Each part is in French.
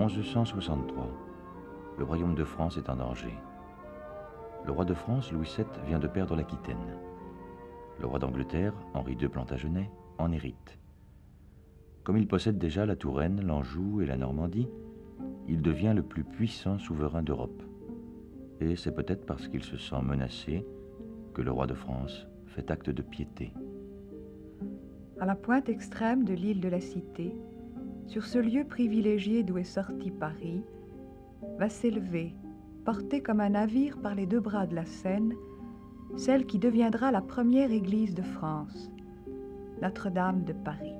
1163. Le royaume de France est en danger. Le roi de France, Louis VII, vient de perdre l'Aquitaine. Le roi d'Angleterre, Henri II Plantagenet, en hérite. Comme il possède déjà la Touraine, l'Anjou et la Normandie, il devient le plus puissant souverain d'Europe. Et c'est peut-être parce qu'il se sent menacé que le roi de France fait acte de piété. À la pointe extrême de l'île de la Cité, sur ce lieu privilégié d'où est sorti Paris, va s'élever, portée comme un navire par les deux bras de la Seine, celle qui deviendra la première église de France, Notre-Dame de Paris.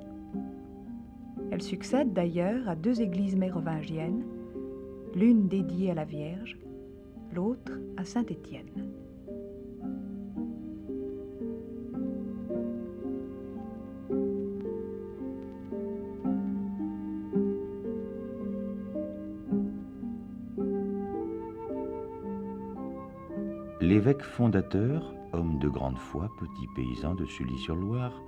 Elle succède d'ailleurs à deux églises mérovingiennes, l'une dédiée à la Vierge, l'autre à Saint-Étienne. L'évêque fondateur, homme de grande foi, petit paysan de Sully-sur-Loire,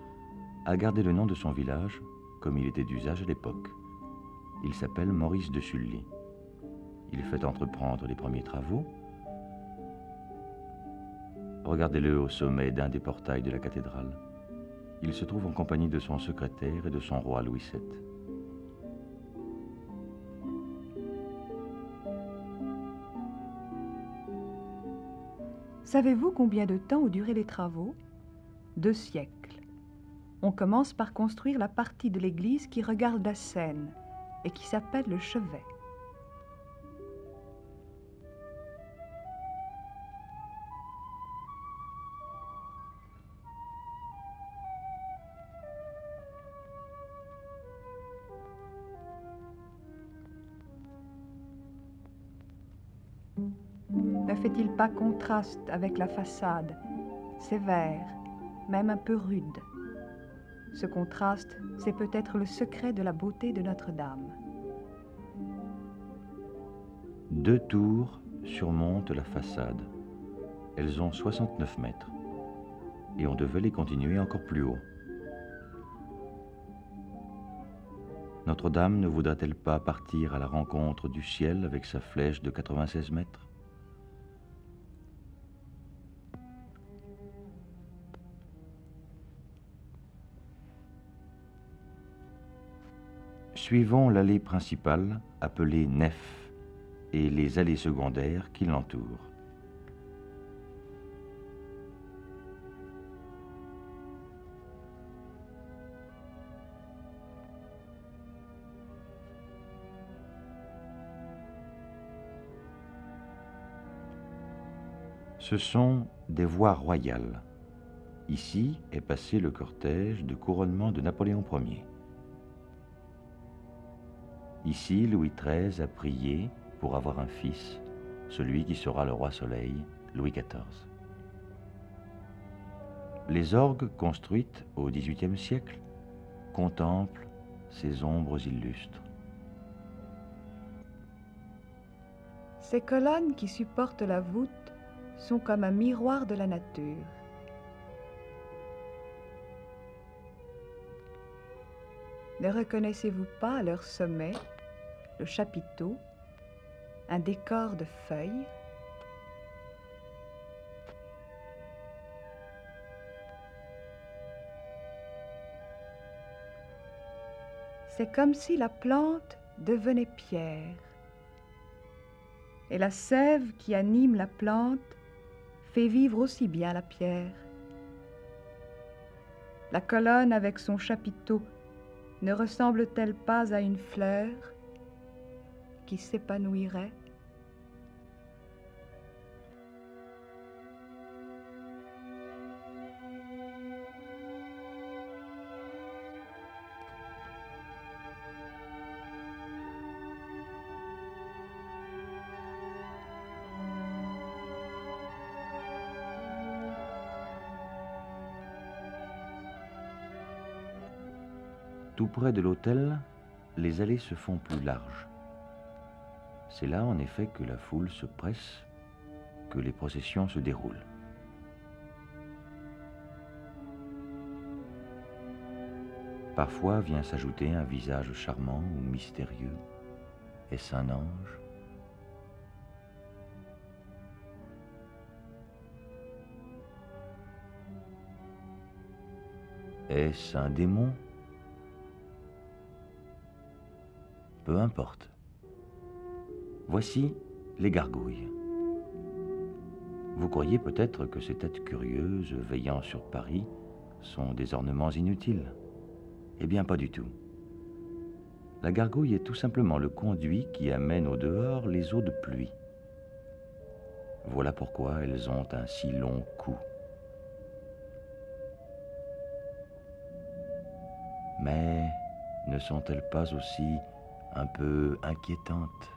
a gardé le nom de son village comme il était d'usage à l'époque. Il s'appelle Maurice de Sully. Il fait entreprendre les premiers travaux. Regardez-le au sommet d'un des portails de la cathédrale. Il se trouve en compagnie de son secrétaire et de son roi Louis VII. Savez-vous combien de temps ont duré les travaux? 2 siècles. On commence par construire la partie de l'église qui regarde la Seine et qui s'appelle le chevet. Ne fait-il pas contraste avec la façade, sévère, même un peu rude? Ce contraste, c'est peut-être le secret de la beauté de Notre-Dame. 2 tours surmontent la façade. Elles ont 69 mètres. Et on devait les continuer encore plus haut. Notre-Dame ne voudrait-elle pas partir à la rencontre du ciel avec sa flèche de 96 mètres? Suivons l'allée principale, appelée nef, et les allées secondaires qui l'entourent. Ce sont des voies royales. Ici est passé le cortège de couronnement de Napoléon Ier. Ici, Louis XIII a prié pour avoir un fils, celui qui sera le roi Soleil, Louis XIV. Les orgues construites au XVIIIe siècle contemplent ces ombres illustres. Ces colonnes qui supportent la voûte sont comme un miroir de la nature. Ne reconnaissez-vous pas à leur sommet le chapiteau, un décor de feuilles? C'est comme si la plante devenait pierre. Et la sève qui anime la plante fait vivre aussi bien la pierre. La colonne avec son chapiteau ne ressemble-t-elle pas à une fleur qui s'épanouirait? Tout près de l'autel, les allées se font plus larges. C'est là, en effet, que la foule se presse, que les processions se déroulent. Parfois vient s'ajouter un visage charmant ou mystérieux, Est-ce un ange? Est-ce un démon? Peu importe. Voici les gargouilles. Vous croyez peut-être que ces têtes curieuses veillant sur Paris sont des ornements inutiles? Eh bien, pas du tout. La gargouille est tout simplement le conduit qui amène au dehors les eaux de pluie. Voilà pourquoi elles ont un si long cou. Mais ne sont-elles pas aussi un peu inquiétantes?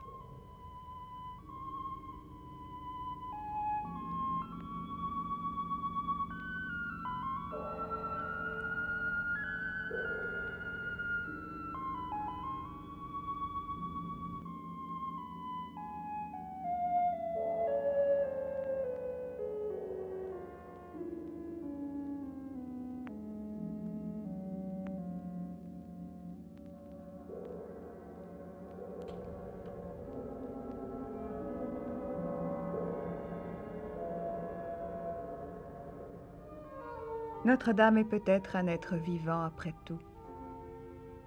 Notre-Dame est peut-être un être vivant après tout.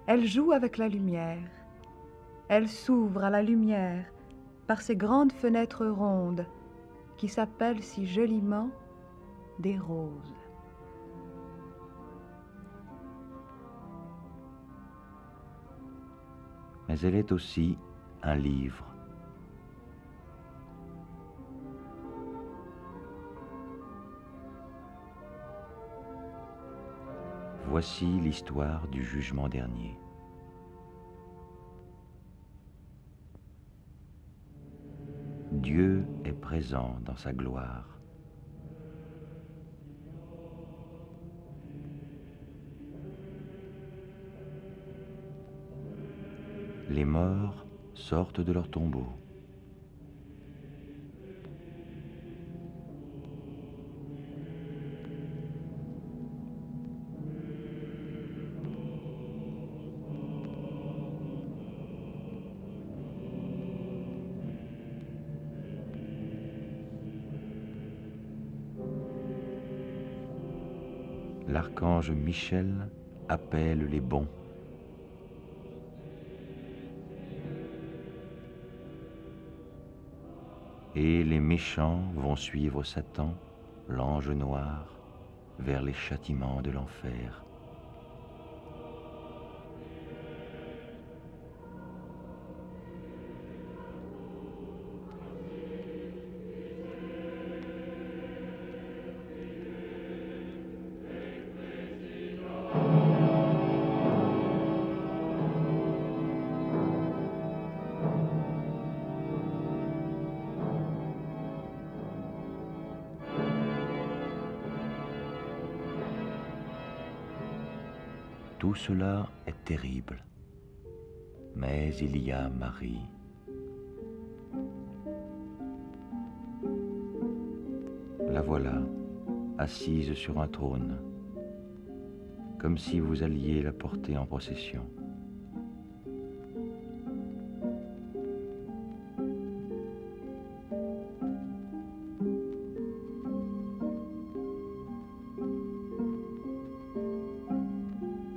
Elle joue avec la lumière. Elle s'ouvre à la lumière par ces grandes fenêtres rondes qui s'appellent si joliment des roses. Mais elle est aussi un livre. Voici l'histoire du jugement dernier. Dieu est présent dans sa gloire. Les morts sortent de leur tombeau. L'archange Michel appelle les bons. Et les méchants vont suivre Satan, l'ange noir, vers les châtiments de l'enfer. Tout cela est terrible, mais il y a Marie. La voilà, assise sur un trône, comme si vous alliez la porter en procession.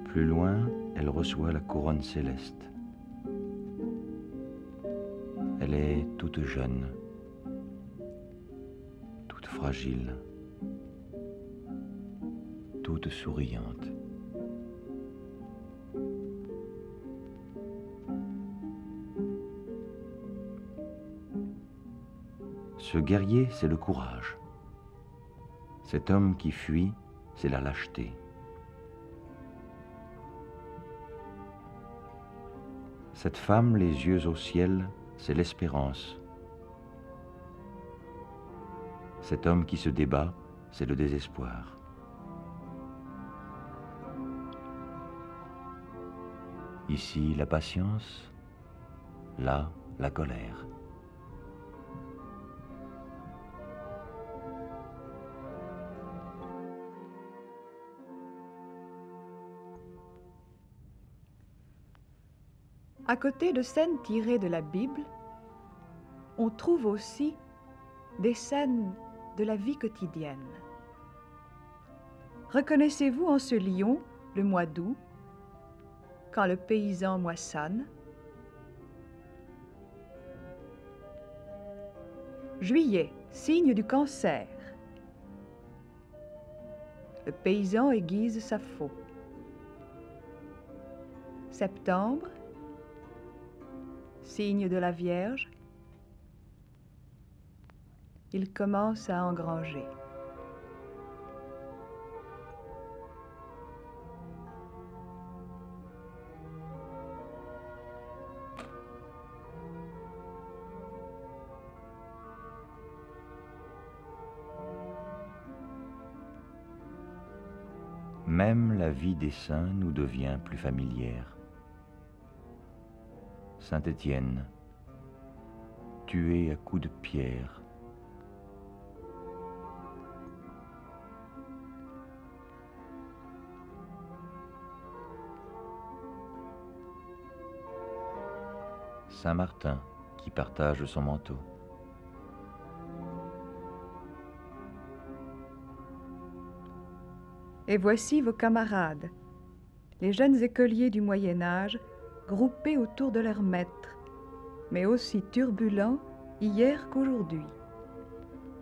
Plus loin, elle reçoit la couronne céleste. Elle est toute jeune, toute fragile, toute souriante. Ce guerrier, c'est le courage. Cet homme qui fuit, c'est la lâcheté. Cette femme, les yeux au ciel, c'est l'espérance. Cet homme qui se débat, c'est le désespoir. Ici, la patience, là, la colère. À côté de scènes tirées de la Bible, on trouve aussi des scènes de la vie quotidienne. Reconnaissez-vous en ce lion le mois d'août, quand le paysan moissonne? Juillet, signe du cancer. Le paysan aiguise sa faux. Septembre, signe de la Vierge. Il commence à engranger. Même la vie des saints nous devient plus familière. Saint Étienne, tué à coups de pierre. Saint Martin, qui partage son manteau. Et voici vos camarades, les jeunes écoliers du Moyen-Âge, groupés autour de leur maître, mais aussi turbulents hier qu'aujourd'hui.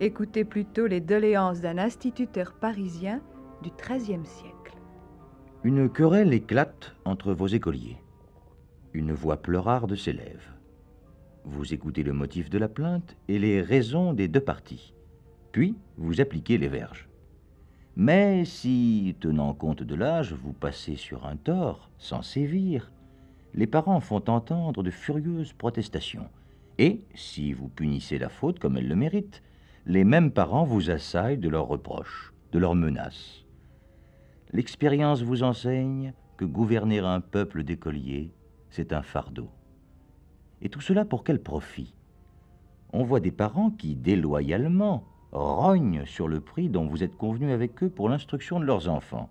Écoutez plutôt les doléances d'un instituteur parisien du XIIIe siècle. Une querelle éclate entre vos écoliers. Une voix pleurarde s'élève. Vous écoutez le motif de la plainte et les raisons des deux parties. Puis, vous appliquez les verges. Mais si, tenant compte de l'âge, vous passez sur un tort, sans sévir, les parents font entendre de furieuses protestations. Et, si vous punissez la faute comme elle le mérite, les mêmes parents vous assaillent de leurs reproches, de leurs menaces. L'expérience vous enseigne que gouverner un peuple d'écoliers, c'est un fardeau. Et tout cela pour quel profit? On voit des parents qui, déloyalement, rognent sur le prix dont vous êtes convenu avec eux pour l'instruction de leurs enfants.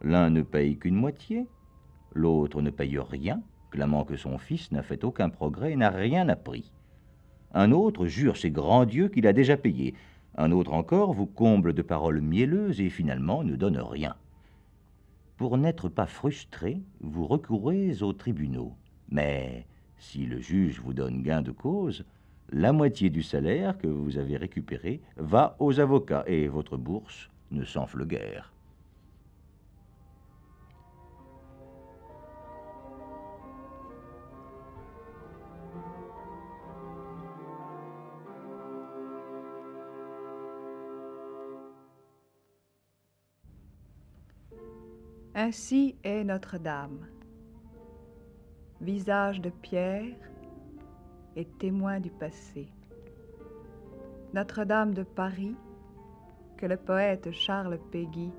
L'un ne paye qu'une moitié, l'autre ne paye rien, clamant que son fils n'a fait aucun progrès et n'a rien appris. Un autre jure ses grands dieux qu'il a déjà payé. Un autre encore vous comble de paroles mielleuses et finalement ne donne rien. Pour n'être pas frustré, vous recourez aux tribunaux. Mais si le juge vous donne gain de cause, la moitié du salaire que vous avez récupéré va aux avocats et votre bourse ne s'enfle guère. Ainsi est Notre-Dame, visage de pierre et témoin du passé. Notre-Dame de Paris, que le poète Charles Péguy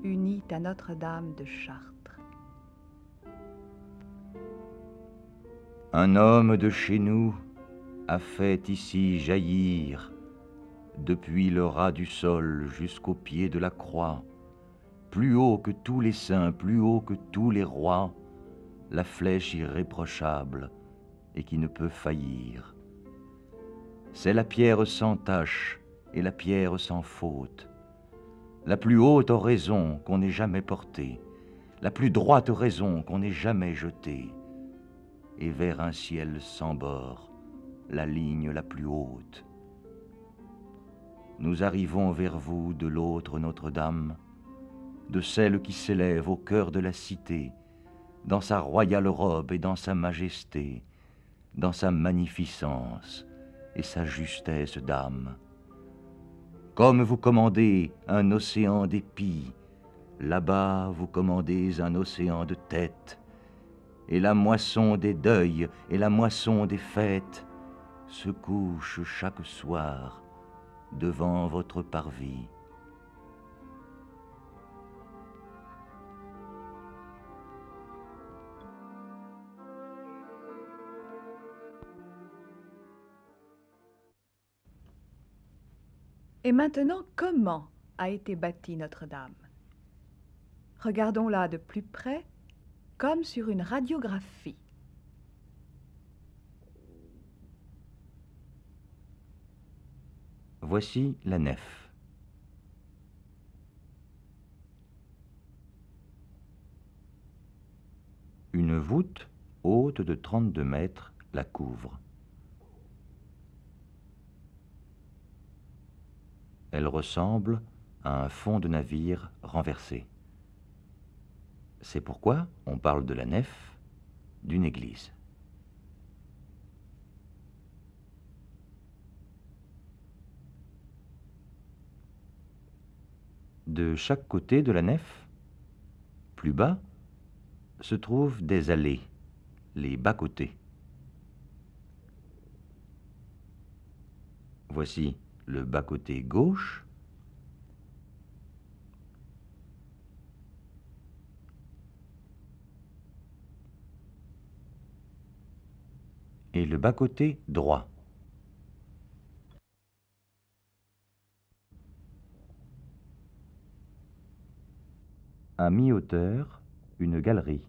unit à Notre-Dame de Chartres. Un homme de chez nous a fait ici jaillir, depuis le ras du sol jusqu'au pied de la croix, plus haut que tous les saints, plus haut que tous les rois, la flèche irréprochable et qui ne peut faillir. C'est la pierre sans tache et la pierre sans faute, la plus haute oraison qu'on n'ait jamais portée, la plus droite raison qu'on n'ait jamais jetée, et vers un ciel sans bord, la ligne la plus haute. Nous arrivons vers vous de l'autre Notre-Dame, de celle qui s'élève au cœur de la cité, dans sa royale robe et dans sa majesté, dans sa magnificence et sa justesse d'âme. Comme vous commandez un océan d'épis, là-bas vous commandez un océan de têtes, et la moisson des deuils et la moisson des fêtes se couchent chaque soir devant votre parvis. Et maintenant, comment a été bâtie Notre-Dame? Regardons-la de plus près, comme sur une radiographie. Voici la nef. Une voûte haute de 32 mètres la couvre. Elle ressemble à un fond de navire renversé. C'est pourquoi on parle de la nef d'une église. De chaque côté de la nef, plus bas, se trouvent des allées, les bas-côtés. Voici le bas-côté gauche, et le bas-côté droit. À mi-hauteur, une galerie,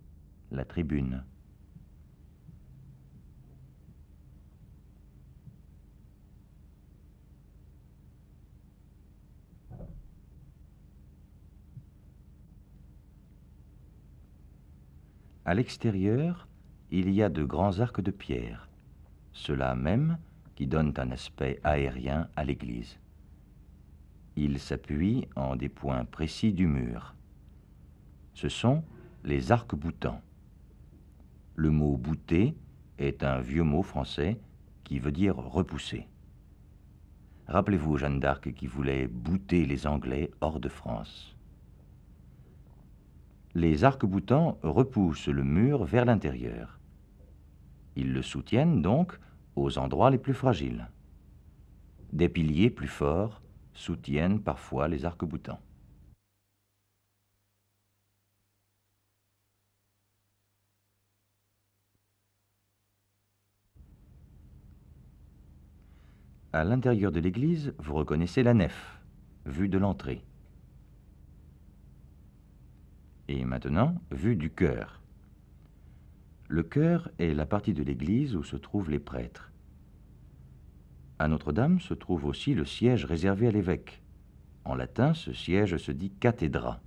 la tribune. À l'extérieur, il y a de grands arcs de pierre, ceux-là même qui donnent un aspect aérien à l'église. Ils s'appuient en des points précis du mur. Ce sont les arcs-boutants. Le mot « bouter » est un vieux mot français qui veut dire repousser. Rappelez-vous Jeanne d'Arc qui voulait bouter les Anglais hors de France. Les arcs-boutants repoussent le mur vers l'intérieur. Ils le soutiennent donc aux endroits les plus fragiles. Des piliers plus forts soutiennent parfois les arcs-boutants. À l'intérieur de l'église, vous reconnaissez la nef, vue de l'entrée. Et maintenant, vue du chœur. Le chœur est la partie de l'église où se trouvent les prêtres. À Notre-Dame se trouve aussi le siège réservé à l'évêque. En latin, ce siège se dit cathédra.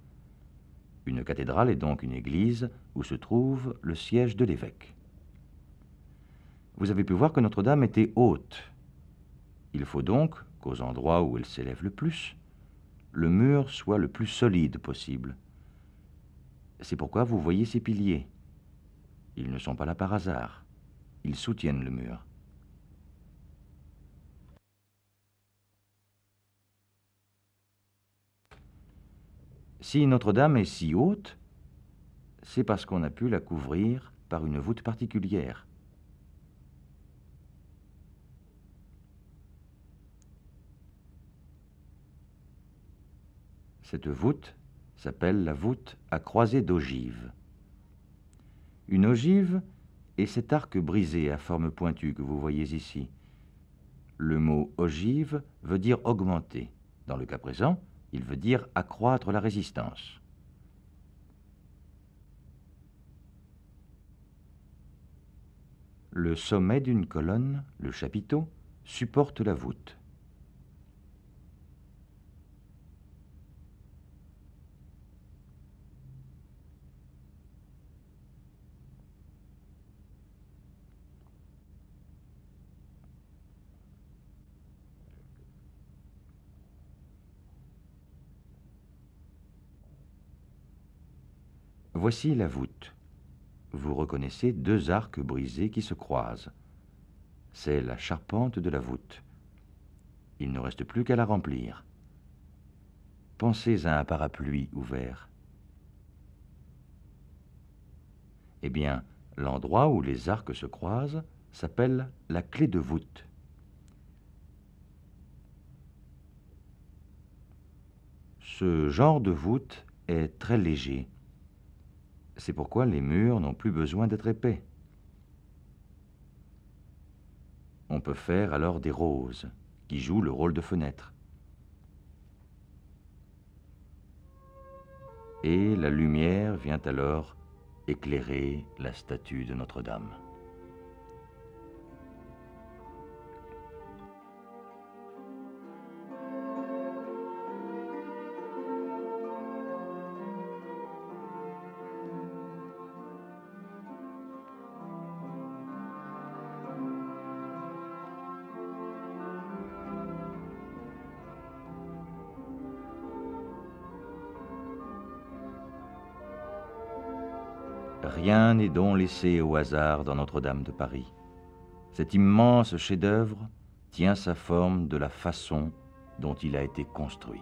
Une cathédrale est donc une église où se trouve le siège de l'évêque. Vous avez pu voir que Notre-Dame était haute. Il faut donc qu'aux endroits où elle s'élève le plus, le mur soit le plus solide possible. C'est pourquoi vous voyez ces piliers. Ils ne sont pas là par hasard. Ils soutiennent le mur. Si Notre-Dame est si haute, c'est parce qu'on a pu la couvrir par une voûte particulière. Cette voûte s'appelle la voûte à croisée d'ogive. Une ogive est cet arc brisé à forme pointue que vous voyez ici. Le mot ogive veut dire augmenter. Dans le cas présent, il veut dire accroître la résistance. Le sommet d'une colonne, le chapiteau, supporte la voûte. Voici la voûte. Vous reconnaissez deux arcs brisés qui se croisent. C'est la charpente de la voûte. Il ne reste plus qu'à la remplir. Pensez à un parapluie ouvert. Eh bien, l'endroit où les arcs se croisent s'appelle la clé de voûte. Ce genre de voûte est très léger. C'est pourquoi les murs n'ont plus besoin d'être épais. On peut faire alors des roses, qui jouent le rôle de fenêtres. Et la lumière vient alors éclairer la statue de Notre-Dame. Rien n'est donc laissé au hasard dans Notre-Dame de Paris. Cet immense chef-d'œuvre tient sa forme de la façon dont il a été construit.